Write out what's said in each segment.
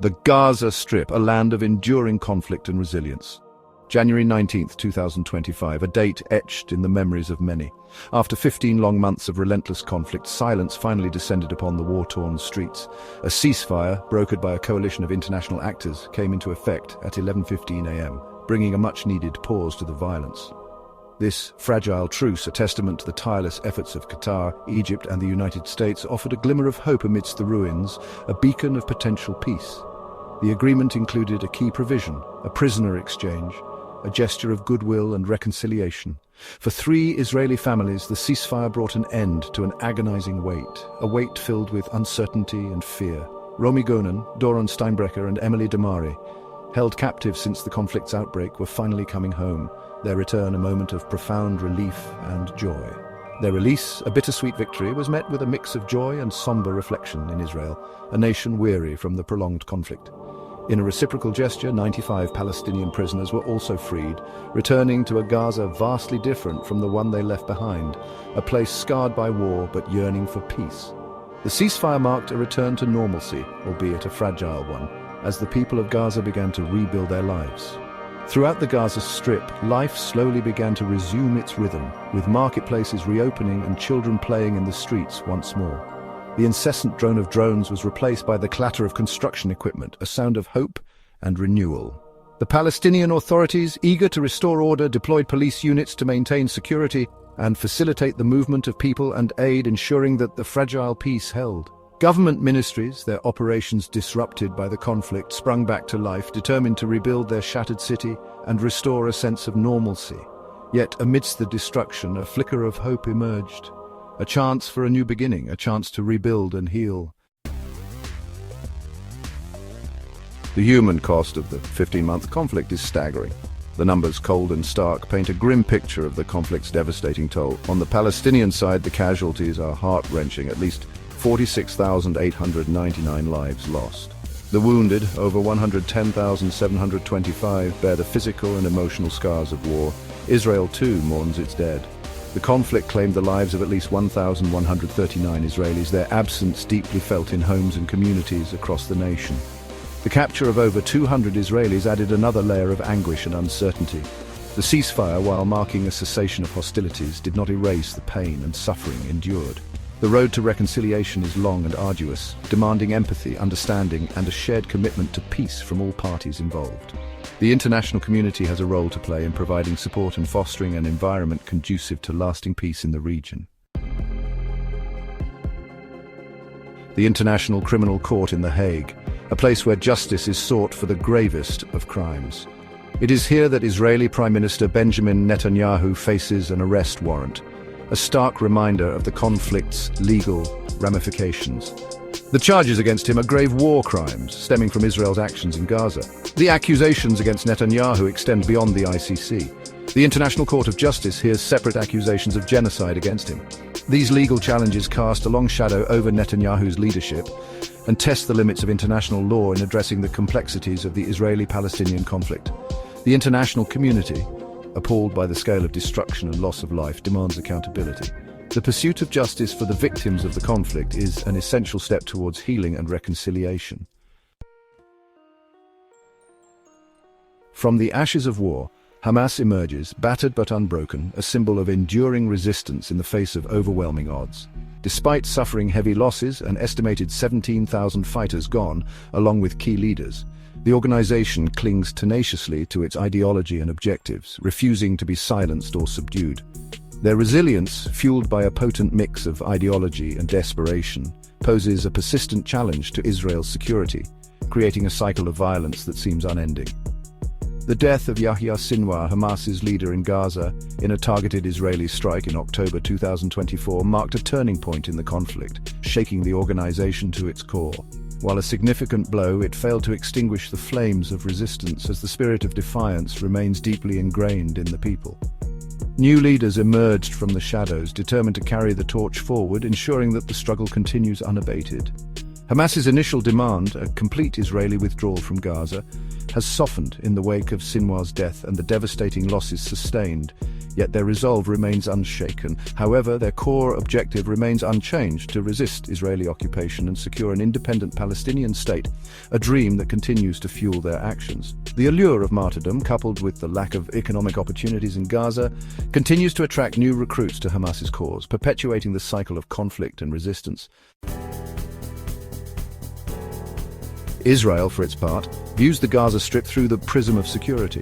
The Gaza Strip, a land of enduring conflict and resilience. January 19, 2025, a date etched in the memories of many. After 15 long months of relentless conflict, silence finally descended upon the war-torn streets. A ceasefire, brokered by a coalition of international actors, came into effect at 11:15 a.m., bringing a much-needed pause to the violence. This fragile truce, a testament to the tireless efforts of Qatar, Egypt and the United States, offered a glimmer of hope amidst the ruins, a beacon of potential peace. The agreement included a key provision, a prisoner exchange, a gesture of goodwill and reconciliation. For 3 Israeli families, the ceasefire brought an end to an agonizing wait, a wait filled with uncertainty and fear. Romy Gonen, Doron Steinbrecher and Emily Damari, held captive since the conflict's outbreak, were finally coming home, their return a moment of profound relief and joy. Their release, a bittersweet victory, was met with a mix of joy and somber reflection in Israel, a nation weary from the prolonged conflict. In a reciprocal gesture, 95 Palestinian prisoners were also freed, returning to a Gaza vastly different from the one they left behind, a place scarred by war but yearning for peace. The ceasefire marked a return to normalcy, albeit a fragile one, as the people of Gaza began to rebuild their lives. Throughout the Gaza Strip, life slowly began to resume its rhythm, with marketplaces reopening and children playing in the streets once more. The incessant drone of drones was replaced by the clatter of construction equipment, a sound of hope and renewal. The Palestinian authorities, eager to restore order, deployed police units to maintain security and facilitate the movement of people and aid, ensuring that the fragile peace held. Government ministries, their operations disrupted by the conflict, sprung back to life, determined to rebuild their shattered city and restore a sense of normalcy. Yet amidst the destruction, a flicker of hope emerged. A chance for a new beginning, a chance to rebuild and heal. The human cost of the 15-month conflict is staggering. The numbers, cold and stark, paint a grim picture of the conflict's devastating toll. On the Palestinian side, the casualties are heart-wrenching, at least 46,899 lives lost. The wounded, over 110,725, bear the physical and emotional scars of war. Israel, too, mourns its dead. The conflict claimed the lives of at least 1,139 Israelis, their absence deeply felt in homes and communities across the nation. The capture of over 200 Israelis added another layer of anguish and uncertainty. The ceasefire, while marking a cessation of hostilities, did not erase the pain and suffering endured. The road to reconciliation is long and arduous, demanding empathy, understanding, and a shared commitment to peace from all parties involved. The international community has a role to play in providing support and fostering an environment conducive to lasting peace in the region. The International Criminal Court in The Hague, a place where justice is sought for the gravest of crimes. It is here that Israeli Prime Minister Benjamin Netanyahu faces an arrest warrant, a stark reminder of the conflict's legal ramifications. The charges against him are grave war crimes stemming from Israel's actions in Gaza. The accusations against Netanyahu extend beyond the ICC. The International Court of Justice hears separate accusations of genocide against him. These legal challenges cast a long shadow over Netanyahu's leadership and test the limits of international law in addressing the complexities of the Israeli-Palestinian conflict. The international community, appalled by the scale of destruction and loss of life, demands accountability. The pursuit of justice for the victims of the conflict is an essential step towards healing and reconciliation. From the ashes of war, Hamas emerges, battered but unbroken, a symbol of enduring resistance in the face of overwhelming odds. Despite suffering heavy losses, an estimated 17,000 fighters gone, along with key leaders, the organization clings tenaciously to its ideology and objectives, refusing to be silenced or subdued. Their resilience, fueled by a potent mix of ideology and desperation, poses a persistent challenge to Israel's security, creating a cycle of violence that seems unending. The death of Yahya Sinwar, Hamas's leader in Gaza, in a targeted Israeli strike in October 2024, marked a turning point in the conflict, shaking the organization to its core. While a significant blow, it failed to extinguish the flames of resistance, as the spirit of defiance remains deeply ingrained in the people. New leaders emerged from the shadows, determined to carry the torch forward, ensuring that the struggle continues unabated. Hamas's initial demand, a complete Israeli withdrawal from Gaza, has softened in the wake of Sinwar's death and the devastating losses sustained, yet their resolve remains unshaken. However, their core objective remains unchanged: to resist Israeli occupation and secure an independent Palestinian state, a dream that continues to fuel their actions. The allure of martyrdom, coupled with the lack of economic opportunities in Gaza, continues to attract new recruits to Hamas's cause, perpetuating the cycle of conflict and resistance. Israel, for its part, views the Gaza Strip through the prism of security.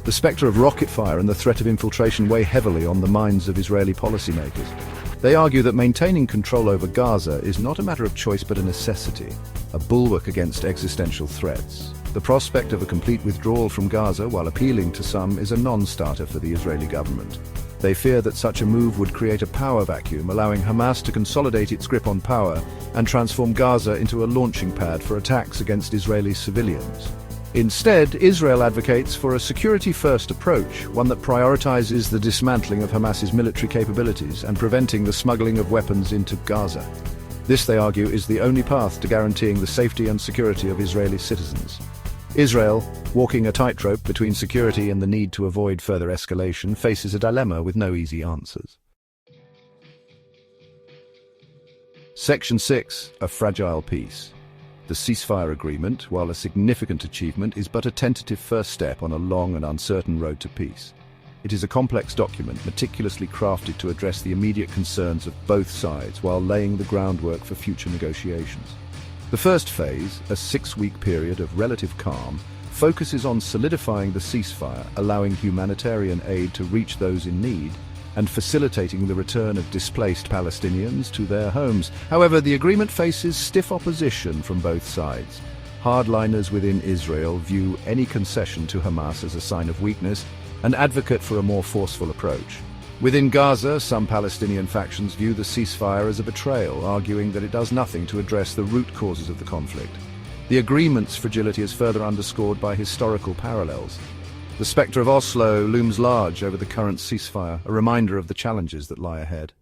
The spectre of rocket fire and the threat of infiltration weigh heavily on the minds of Israeli policymakers. They argue that maintaining control over Gaza is not a matter of choice but a necessity, a bulwark against existential threats. The prospect of a complete withdrawal from Gaza, while appealing to some, is a non-starter for the Israeli government. They fear that such a move would create a power vacuum, allowing Hamas to consolidate its grip on power and transform Gaza into a launching pad for attacks against Israeli civilians. Instead, Israel advocates for a security-first approach, one that prioritizes the dismantling of Hamas's military capabilities and preventing the smuggling of weapons into Gaza. This, they argue, is the only path to guaranteeing the safety and security of Israeli citizens. Israel, walking a tightrope between security and the need to avoid further escalation, faces a dilemma with no easy answers. Section 6. A fragile peace. The ceasefire agreement, while a significant achievement, is but a tentative first step on a long and uncertain road to peace. It is a complex document meticulously crafted to address the immediate concerns of both sides while laying the groundwork for future negotiations. The first phase, a 6-week period of relative calm, focuses on solidifying the ceasefire, allowing humanitarian aid to reach those in need, and facilitating the return of displaced Palestinians to their homes. However, the agreement faces stiff opposition from both sides. Hardliners within Israel view any concession to Hamas as a sign of weakness and advocate for a more forceful approach. Within Gaza, some Palestinian factions view the ceasefire as a betrayal, arguing that it does nothing to address the root causes of the conflict. The agreement's fragility is further underscored by historical parallels. The spectre of Oslo looms large over the current ceasefire, a reminder of the challenges that lie ahead.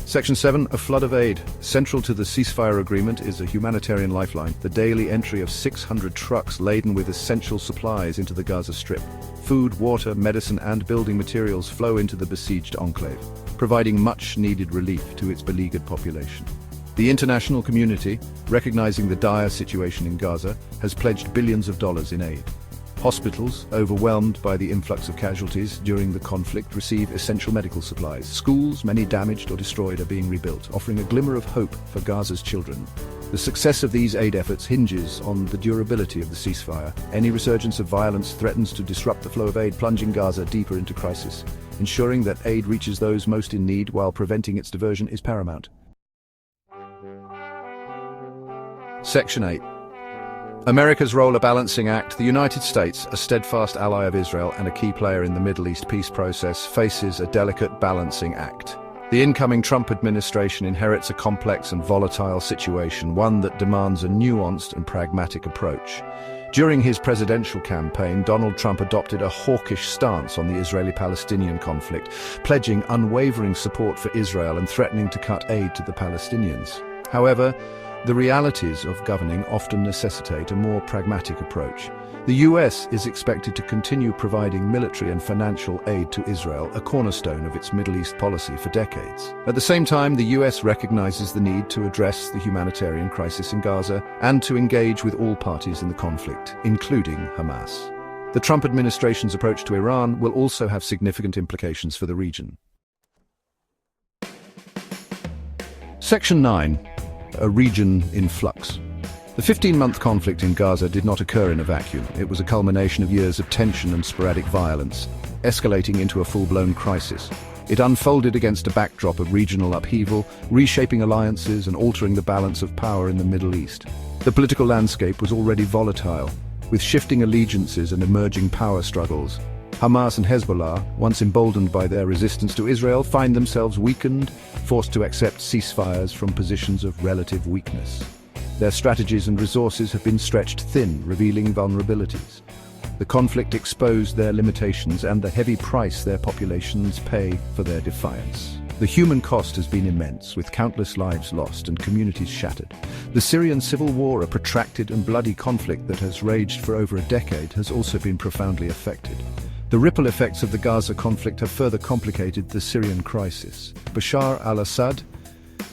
Section 7. A flood of aid. Central to the ceasefire agreement is a humanitarian lifeline, the daily entry of 600 trucks laden with essential supplies into the Gaza Strip. Food, water, medicine and building materials flow into the besieged enclave, providing much-needed relief to its beleaguered population. The international community, recognizing the dire situation in Gaza, has pledged billions of dollars in aid. Hospitals, overwhelmed by the influx of casualties during the conflict, receive essential medical supplies. Schools, many damaged or destroyed, are being rebuilt, offering a glimmer of hope for Gaza's children. The success of these aid efforts hinges on the durability of the ceasefire. Any resurgence of violence threatens to disrupt the flow of aid, plunging Gaza deeper into crisis. Ensuring that aid reaches those most in need while preventing its diversion is paramount. Section 8. America's role: a balancing act. The United States, a steadfast ally of Israel and a key player in the Middle East peace process, faces a delicate balancing act. The incoming Trump administration inherits a complex and volatile situation, one that demands a nuanced and pragmatic approach. During his presidential campaign, Donald Trump adopted a hawkish stance on the Israeli-Palestinian conflict, pledging unwavering support for Israel and threatening to cut aid to the Palestinians. However, the realities of governing often necessitate a more pragmatic approach. The US is expected to continue providing military and financial aid to Israel, a cornerstone of its Middle East policy for decades. At the same time, the US recognizes the need to address the humanitarian crisis in Gaza and to engage with all parties in the conflict, including Hamas. The Trump administration's approach to Iran will also have significant implications for the region. Section 9. A region in flux. The 15-month conflict in Gaza did not occur in a vacuum. It was a culmination of years of tension and sporadic violence, escalating into a full-blown crisis. It unfolded against a backdrop of regional upheaval, reshaping alliances and altering the balance of power in the Middle East. The political landscape was already volatile, with shifting allegiances and emerging power struggles. Hamas and Hezbollah, once emboldened by their resistance to Israel, find themselves weakened, forced to accept ceasefires from positions of relative weakness. Their strategies and resources have been stretched thin, revealing vulnerabilities. The conflict exposed their limitations and the heavy price their populations pay for their defiance. The human cost has been immense, with countless lives lost and communities shattered. The Syrian civil war, a protracted and bloody conflict that has raged for over a decade, has also been profoundly affected. The ripple effects of the Gaza conflict have further complicated the Syrian crisis. Bashar al-Assad,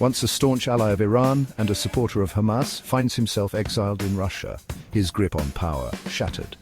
once a staunch ally of Iran and a supporter of Hamas, finds himself exiled in Russia, his grip on power shattered.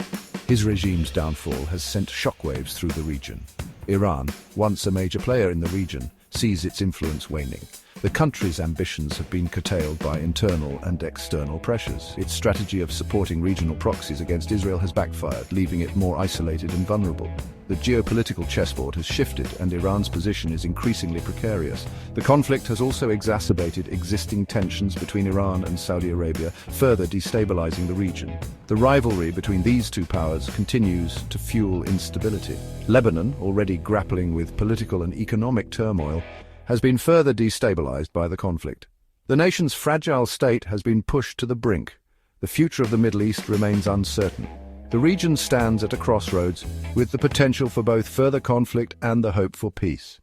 His regime's downfall has sent shockwaves through the region. Iran, once a major player in the region, sees its influence waning. The country's ambitions have been curtailed by internal and external pressures. Its strategy of supporting regional proxies against Israel has backfired, leaving it more isolated and vulnerable. The geopolitical chessboard has shifted, and Iran's position is increasingly precarious. The conflict has also exacerbated existing tensions between Iran and Saudi Arabia, further destabilizing the region. The rivalry between these two powers continues to fuel instability. Lebanon, already grappling with political and economic turmoil, has been further destabilized by the conflict. The nation's fragile state has been pushed to the brink. The future of the Middle East remains uncertain. The region stands at a crossroads, with the potential for both further conflict and the hope for peace.